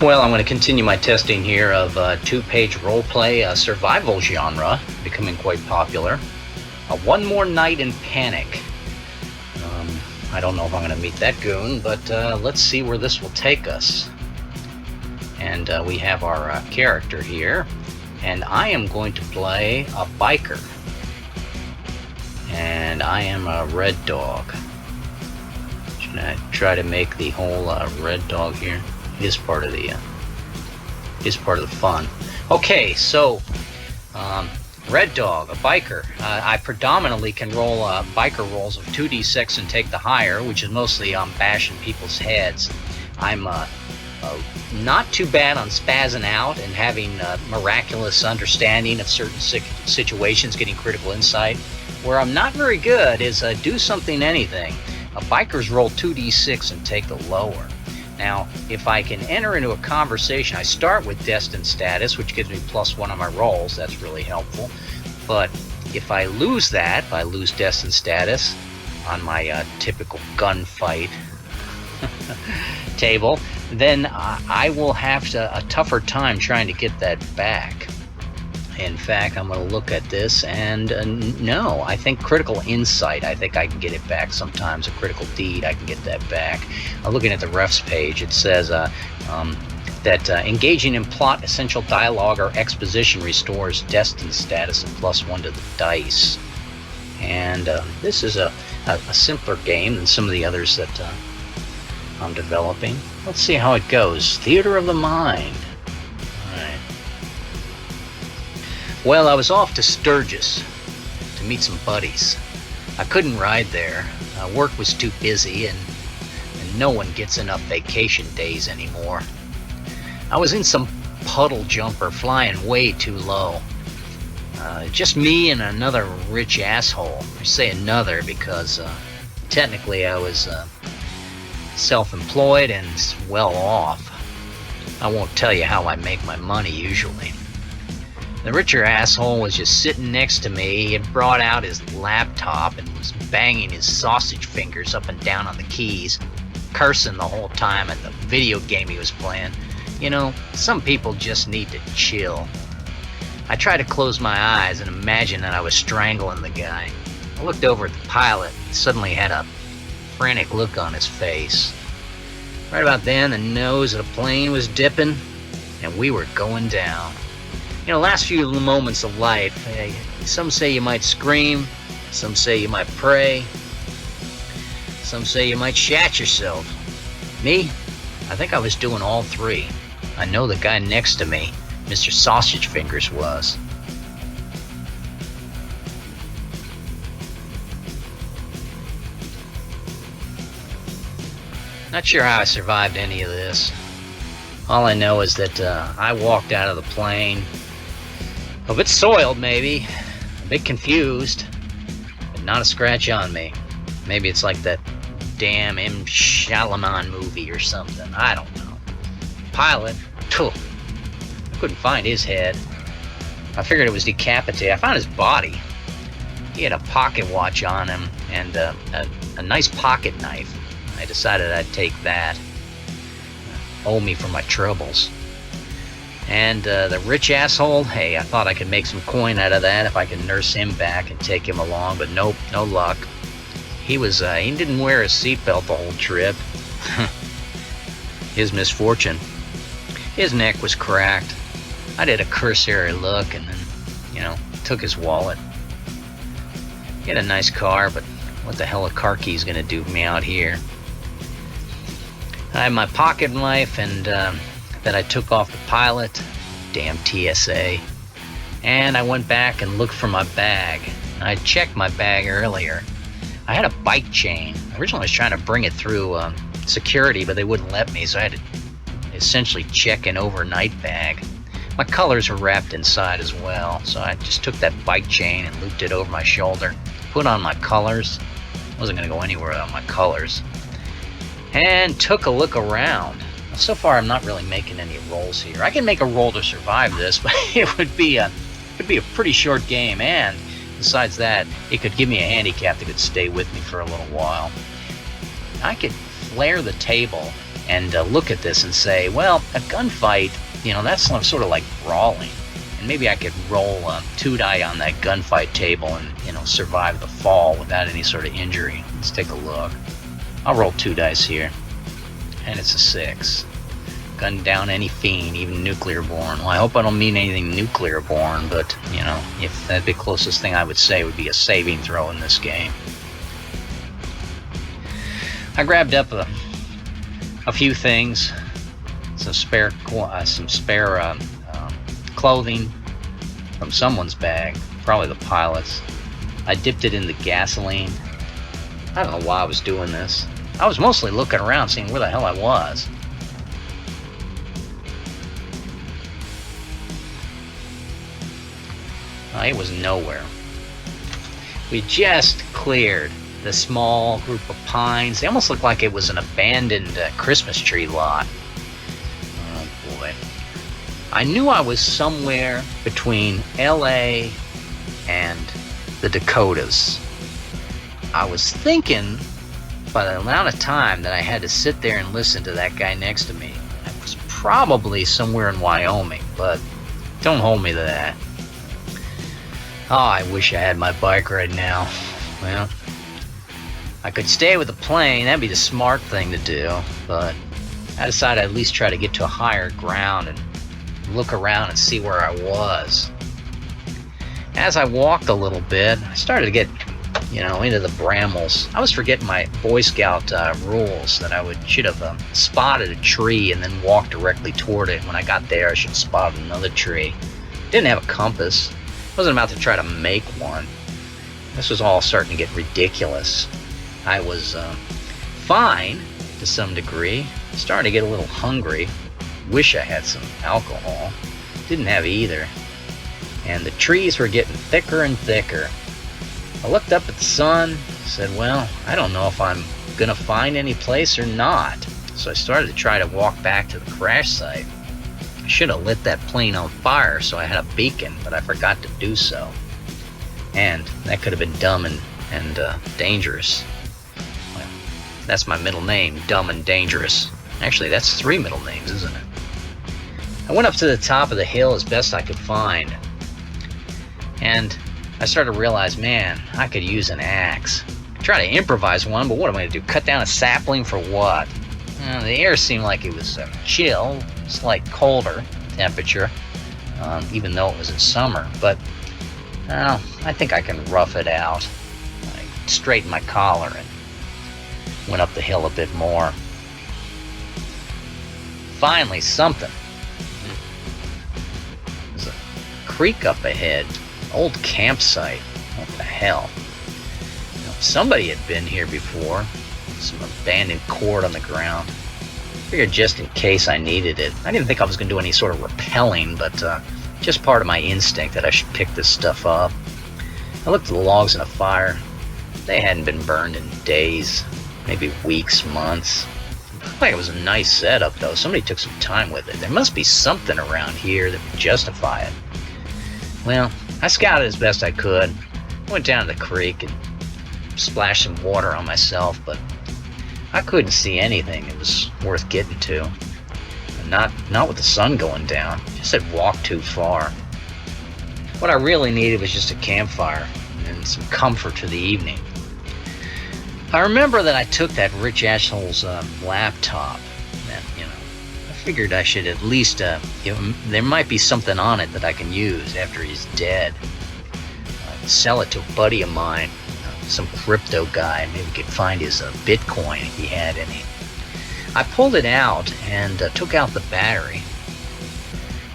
Well, I'm going to continue my testing here of two-page roleplay survival genre, becoming quite popular. One More Night in Panic. I don't know if I'm going to meet that goon, but let's see where this will take us. And we have our character here, and I am going to play a biker. And I am a red dog. Should I try to make the whole red dog here? Is part of the fun. Okay, so red dog, a biker. I predominantly can roll biker rolls of 2d6 and take the higher, which is mostly bashing people's heads. I'm not too bad on spazzing out and having miraculous understanding of certain situations, getting critical insight. Where I'm not very good is do something anything. Bikers roll 2d6 and take the lower. Now, if I can enter into a conversation, I start with destined status, which gives me +1 on my rolls. That's really helpful. But if I lose that, if I lose destined status on my typical gunfight table, then I will have a tougher time trying to get that back. In fact, I'm going to look at this and no, I think critical insight, I think I can get it back sometimes. A critical deed, I can get that back. Looking at the refs page, it says that engaging in plot, essential dialogue, or exposition restores destined status and +1 to the dice. And this is a simpler game than some of the others that I'm developing. Let's see how it goes. Theater of the Mind. Well, I was off to Sturgis to meet some buddies. I couldn't ride there. Work was too busy, and no one gets enough vacation days anymore. I was in some puddle jumper flying way too low. Just me and another rich asshole. I say another because technically I was self-employed and well off. I won't tell you how I make my money usually. The richer asshole was just sitting next to me. He had brought out his laptop and was banging his sausage fingers up and down on the keys, cursing the whole time at the video game he was playing. You know, some people just need to chill. I tried to close my eyes and imagine that I was strangling the guy. I looked over at the pilot. He suddenly had a frantic look on his face. Right about then, the nose of the plane was dipping, and we were going down. You know, last few moments of life, some say you might scream, some say you might pray, some say you might shat yourself. Me, I think I was doing all three. I know the guy next to me, Mr. Sausage Fingers, was. Not sure how I survived any of this. All I know is that I walked out of the plane, a bit soiled maybe, a bit confused, but not a scratch on me. Maybe it's like that damn M. Shalaman movie or something, I don't know. Pilot, I couldn't find his head. I figured it was decapitated. I found his body. He had a pocket watch on him and a nice pocket knife. I decided I'd take that. Owe me for my troubles. And the rich asshole, hey, I thought I could make some coin out of that if I could nurse him back and take him along, but nope, no luck. He didn't wear his seatbelt the whole trip. His misfortune. His neck was cracked. I did a cursory look and then, took his wallet. He had a nice car, but what the hell a car key's gonna do me out here? I had my pocket knife and that I took off the pilot, damn TSA, and I went back and looked for my bag. I checked my bag earlier. I had a bike chain. Originally I was trying to bring it through security, but they wouldn't let me, so I had to essentially check an overnight bag. My colors were wrapped inside as well, so I just took that bike chain and looped it over my shoulder, put on my colors. I wasn't going to go anywhere without my colors. And took a look around. So far, I'm not really making any rolls here. I can make a roll to survive this, but it would be a pretty short game. And besides that, it could give me a handicap that could stay with me for a little while. I could flare the table and look at this and say, well, a gunfight, that's sort of like brawling. And maybe I could roll 2 die on that gunfight table and, survive the fall without any sort of injury. Let's take a look. I'll roll 2 dice here. And it's a 6. Gun down any fiend, even nuclear-born. Well, I hope I don't mean anything nuclear-born, but, if that'd be the closest thing I would say would be a saving throw in this game. I grabbed up a few things, some spare clothing from someone's bag, probably the pilot's. I dipped it in the gasoline. I don't know why I was doing this. I was mostly looking around, seeing where the hell I was. It was nowhere. We just cleared the small group of pines. They almost looked like it was an abandoned Christmas tree lot. Oh boy. I knew I was somewhere between LA and the Dakotas. I was thinking, by the amount of time that I had to sit there and listen to that guy next to me, I was probably somewhere in Wyoming, but don't hold me to that. Oh, I wish I had my bike right now. Well, I could stay with the plane, that'd be the smart thing to do, but I decided I'd at least try to get to a higher ground and look around and see where I was. As I walked a little bit, I started to get, into the brambles. I was forgetting my Boy Scout rules that I should have spotted a tree and then walked directly toward it. When I got there, I should have spotted another tree. Didn't have a compass. Wasn't about to try to make one. This was all starting to get ridiculous. I was fine to some degree. Starting to get a little hungry. Wish I had some alcohol. Didn't have either. And the trees were getting thicker and thicker. I looked up at the sun, said, well, I don't know if I'm gonna find any place or not. So I started to try to walk back to the crash site. I should have lit that plane on fire so I had a beacon, but I forgot to do so. And that could have been dumb and dangerous. Well, that's my middle name, Dumb and Dangerous. Actually, that's 3 middle names, isn't it? I went up to the top of the hill as best I could find. And I started to realize, man, I could use an axe. Try to improvise one, but what am I going to do? Cut down a sapling for what? The air seemed like it was chill, slight colder temperature, even though it was in summer. But I think I can rough it out. I straightened my collar and went up the hill a bit more. Finally, something. There's a creek up ahead. Old campsite. What the hell? Somebody had been here before. Some abandoned cord on the ground. Figured just in case I needed it. I didn't think I was going to do any sort of rappelling, but just part of my instinct that I should pick this stuff up. I looked at the logs in a fire. They hadn't been burned in days, maybe weeks, months. It looked like it was a nice setup, though. Somebody took some time with it. There must be something around here that would justify it. Well, I scouted as best I could. Went down to the creek and splashed some water on myself, but I couldn't see anything that was worth getting to. Not with the sun going down. Just had walked too far. What I really needed was just a campfire and some comfort for the evening. I remember that I took that rich asshole's laptop. And, I figured I should at least, there might be something on it that I can use after he's dead. Sell it to a buddy of mine, some crypto guy. Maybe could find his Bitcoin if he had any. I pulled it out and took out the battery.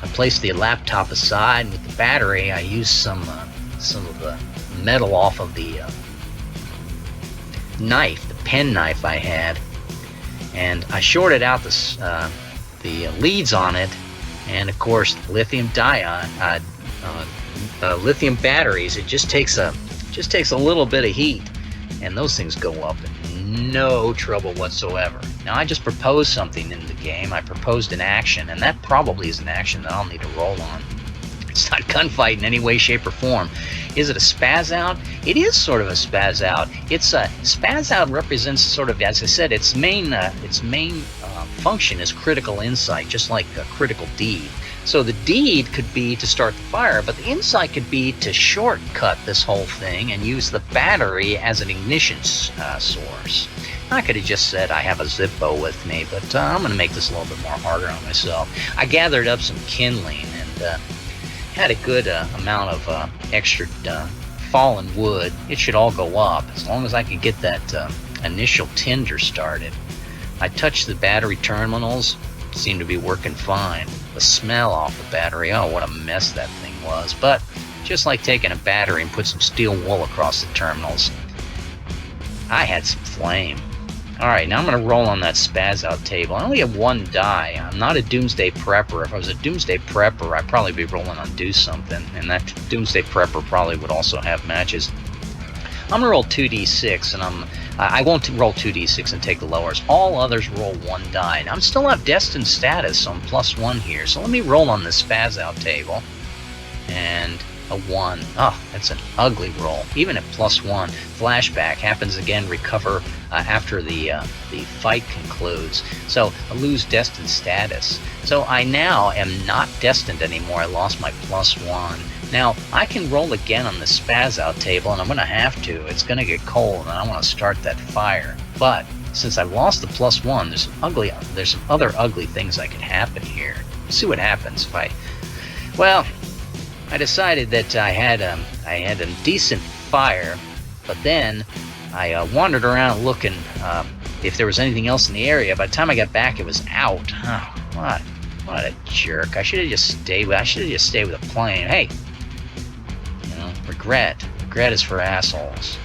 I placed the laptop aside. With the battery, I used some of the metal off of the knife, the pen knife I had, and I shorted out the leads on it, and of course lithium batteries. It just takes a little bit of heat, and those things go up in no trouble whatsoever. Now I just proposed something in the game. I proposed an action, and that probably is an action that I'll need to roll on. It's not gunfight in any way, shape, or form. Is it a spaz out? It is sort of a spaz out. It's a spaz out represents sort of, as I said, its main function is critical insight, just like a critical deed. So the deed could be to start the fire, but the insight could be to shortcut this whole thing and use the battery as an ignition source. I could have just said I have a Zippo with me, but I'm going to make this a little bit more harder on myself. I gathered up some kindling and had a good amount of extra fallen wood. It should all go up as long as I can get that initial tinder started. I touched the battery terminals. Seemed to be working fine. The smell off the battery, oh, what a mess that thing was. But just like taking a battery and put some steel wool across the terminals, I had some flame. Alright, now I'm going to roll on that spaz out table. I only have one die. I'm not a Doomsday Prepper. If I was a Doomsday Prepper, I'd probably be rolling on Do Something. And that Doomsday Prepper probably would also have matches. I'm going to roll 2d6, and I won't roll 2d6 and take the lowers. All others roll one die. And I'm still have destined status, so I'm +1 here. So let me roll on this spaz out table. And a 1. Oh, that's an ugly roll. Even at +1. Flashback happens again. Recover after the fight concludes. So I lose destined status. So I now am not destined anymore. I lost my +1. Now, I can roll again on the spaz out table, and I'm going to have to. It's going to get cold, and I want to start that fire. But since I've lost the +1, there's some other ugly things that could happen here. Let's see what happens if I... Well, I decided that I had a decent fire, but then I wandered around looking if there was anything else in the area. By the time I got back, it was out. Oh, what a jerk! I should have just stayed with a plane. Hey, you know, regret is for assholes.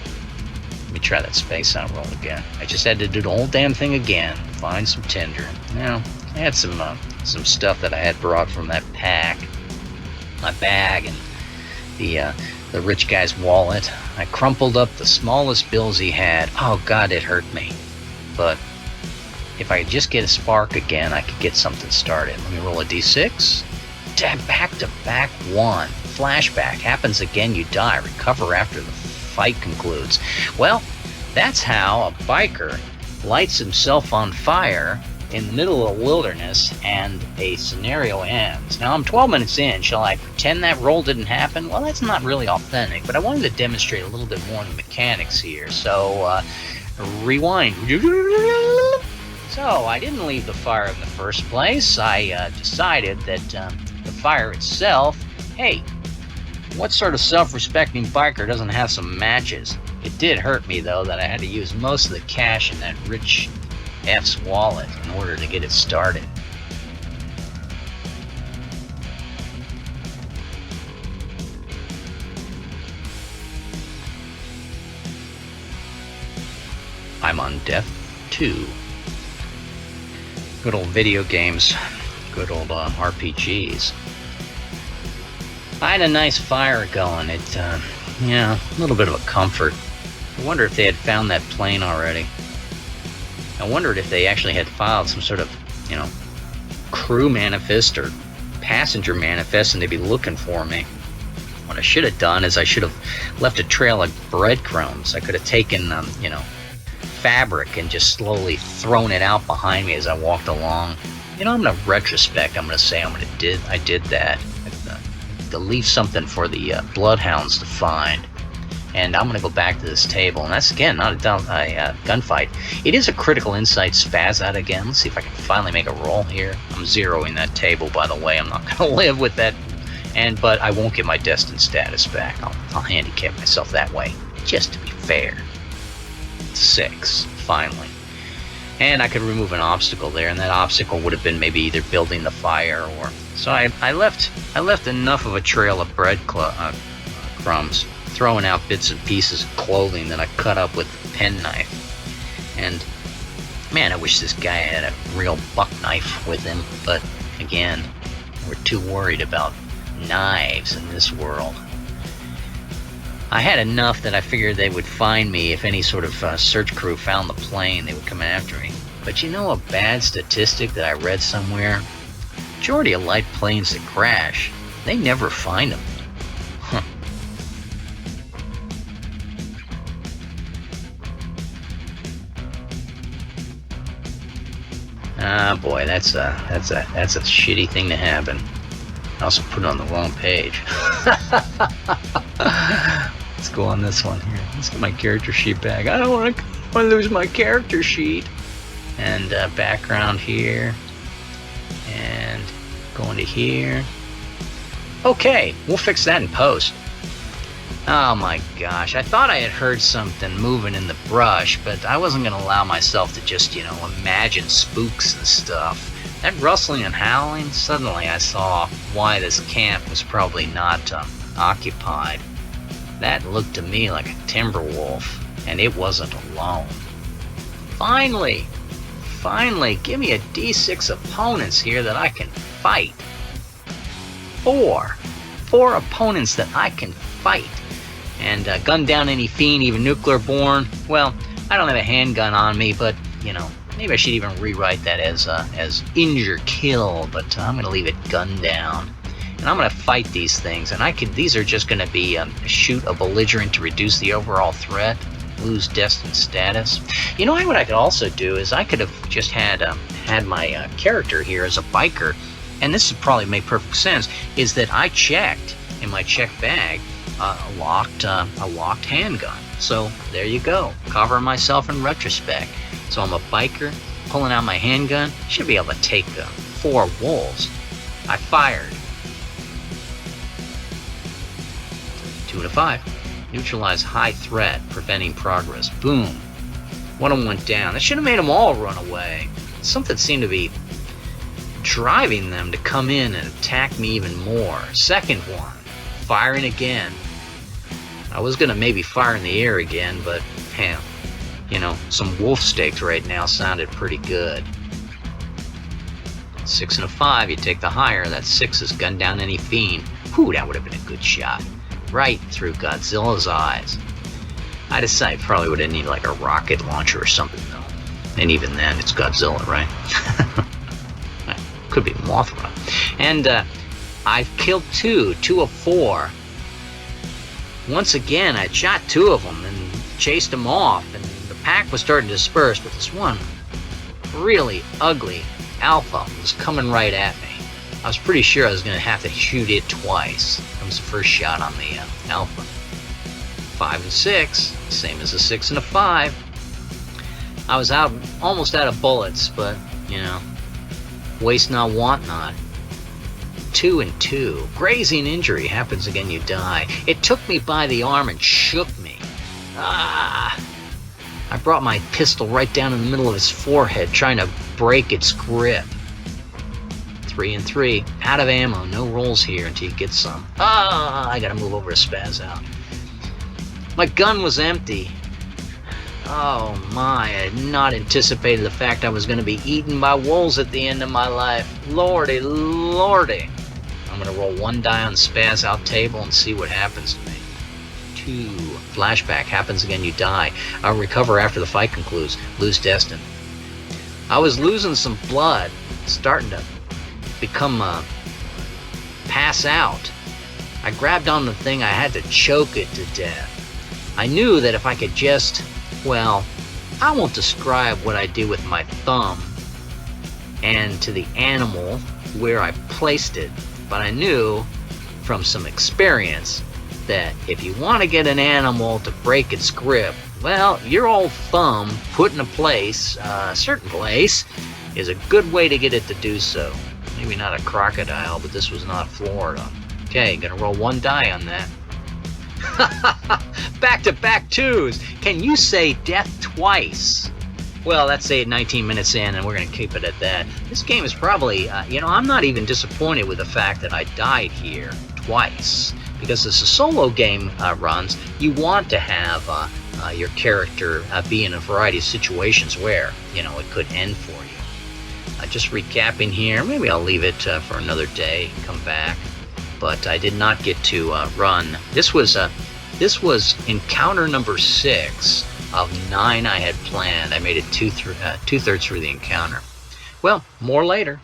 Let me try that space out roll again. I just had to do the whole damn thing again. Find some tinder. You know, I had some stuff that I had brought from that pack. My bag and the rich guy's wallet. I crumpled up the smallest bills he had. Oh God, it hurt me. But if I could just get a spark again, I could get something started. Let me roll a d6. Back to back 1. Flashback happens again. You die. Recover after the fight concludes. Well, that's how a biker lights himself on fire in the middle of the wilderness and a scenario ends. Now I'm 12 minutes in. Shall I pretend that roll didn't happen? Well, that's not really authentic, but I wanted to demonstrate a little bit more of the mechanics here. So rewind. So I didn't leave the fire in the first place. I decided that the fire itself, hey, what sort of self-respecting biker doesn't have some matches? It did hurt me though that I had to use most of the cash in that rich F's wallet in order to get it started. I'm on Death 2. Good old video games, good old RPGs. I had a nice fire going. It, yeah, a little bit of a comfort. I wonder if they had found that plane already. I wondered if they actually had filed some sort of, you know, crew manifest or passenger manifest and they'd be looking for me. What I should have done is I should have left a trail of breadcrumbs. I could have taken, you know, fabric and just slowly thrown it out behind me as I walked along. You know, I'm going to retrospect. I'm going to say I did that. To leave something for the bloodhounds to find. And I'm going to go back to this table. And that's, again, not a gunfight. It is a critical insight spaz out again. Let's see if I can finally make a roll here. I'm zeroing that table, by the way. I'm not going to live with that. But I won't get my destined status back. I'll handicap myself that way, just to be fair. 6, finally. And I could remove an obstacle there, and that obstacle would have been maybe either building the fire or... So I left enough of a trail of bread crumbs, throwing out bits and pieces of clothing that I cut up with a penknife. And man, I wish this guy had a real buck knife with him, but again, we're too worried about knives in this world. I had enough that I figured they would find me if any sort of search crew found the plane. They would come after me. But you know a bad statistic that I read somewhere? Majority of light planes that crash, They never find them. Huh. Ah, boy, that's a shitty thing to happen. I also put it on the wrong page. Let's go on this one here. Let's get my character sheet back. I don't want to lose my character sheet. And background here. And go into here. Okay, we'll fix that in post. Oh my gosh, I thought I had heard something moving in the brush, but I wasn't going to allow myself to just, imagine spooks and stuff. That rustling and howling, suddenly I saw why this camp was probably not occupied. That looked to me like a timber wolf, and it wasn't alone. Finally, give me a D6 opponents here that I can fight. Four opponents that I can fight. And gun down any fiend, even nuclear born. Well, I don't have a handgun on me, but, maybe I should even rewrite that as injure kill, but I'm going to leave it gun down. And I'm going to fight these things, and these are just going to be shoot a belligerent to reduce the overall threat, lose destined status. What I could also do is I could have just had my character here as a biker, and this would probably make perfect sense, is that I checked in my check bag a locked handgun. So there you go, covering myself in retrospect. So I'm a biker, pulling out my handgun, should be able to take 4 wolves. I fired. 2 to 5. Neutralize high threat, preventing progress. Boom. One of them went down. That should have made them all run away. Something seemed to be driving them to come in and attack me even more. Second one. Firing again. I was going to maybe fire in the air again, but, hell, some wolf steaks right now sounded pretty good. 6 and a 5, you take the higher. That 6 is gun down any fiend. Whew, that would have been a good shot. Right through Godzilla's eyes. I decided probably would have needed like a rocket launcher or something, though. And even then, it's Godzilla, right? Could be Mothra. And I've killed 2 of 4. Once again, I shot 2 of them and chased them off, and the pack was starting to disperse, but this one really ugly alpha was coming right at me. I was pretty sure I was going to have to shoot it twice. That was the first shot on the alpha. 5 and 6, same as a 6 and a 5. I was almost out of bullets, but, waste not, want not. 2 and 2. Grazing injury happens again, you die. It took me by the arm and shook me. I brought my pistol right down in the middle of his forehead, trying to break its grip. 3 and 3. Out of ammo. No rolls here until you get some. I gotta move over to spaz out. My gun was empty. Oh my, I had not anticipated the fact I was going to be eaten by wolves at the end of my life. Lordy, lordy. I'm going to roll 1 die on the spaz out table and see what happens to me. 2. Flashback. Happens again, you die. I'll recover after the fight concludes. Lose destined. I was losing some blood. Starting to become pass out. I grabbed on the thing. I had to choke it to death. I knew that if I could just, well, I won't describe what I did with my thumb and to the animal where I placed it, but I knew from some experience that if you want to get an animal to break its grip, well, your old thumb put in a certain place, is a good way to get it to do so. Maybe not a crocodile, but this was not Florida. Okay, gonna roll 1 die on that. Back-to-back 2s. Can you say death twice? Well, let's say it 19 minutes in, and we're going to keep it at that. This game is probably, I'm not even disappointed with the fact that I died here twice. Because as a solo game runs, you want to have your character be in a variety of situations where, it could end for you. Just recapping here, maybe I'll leave it for another day and come back. But I did not get to run. This was encounter number 6 of 9 I had planned. I made it two-thirds through the encounter. Well, more later.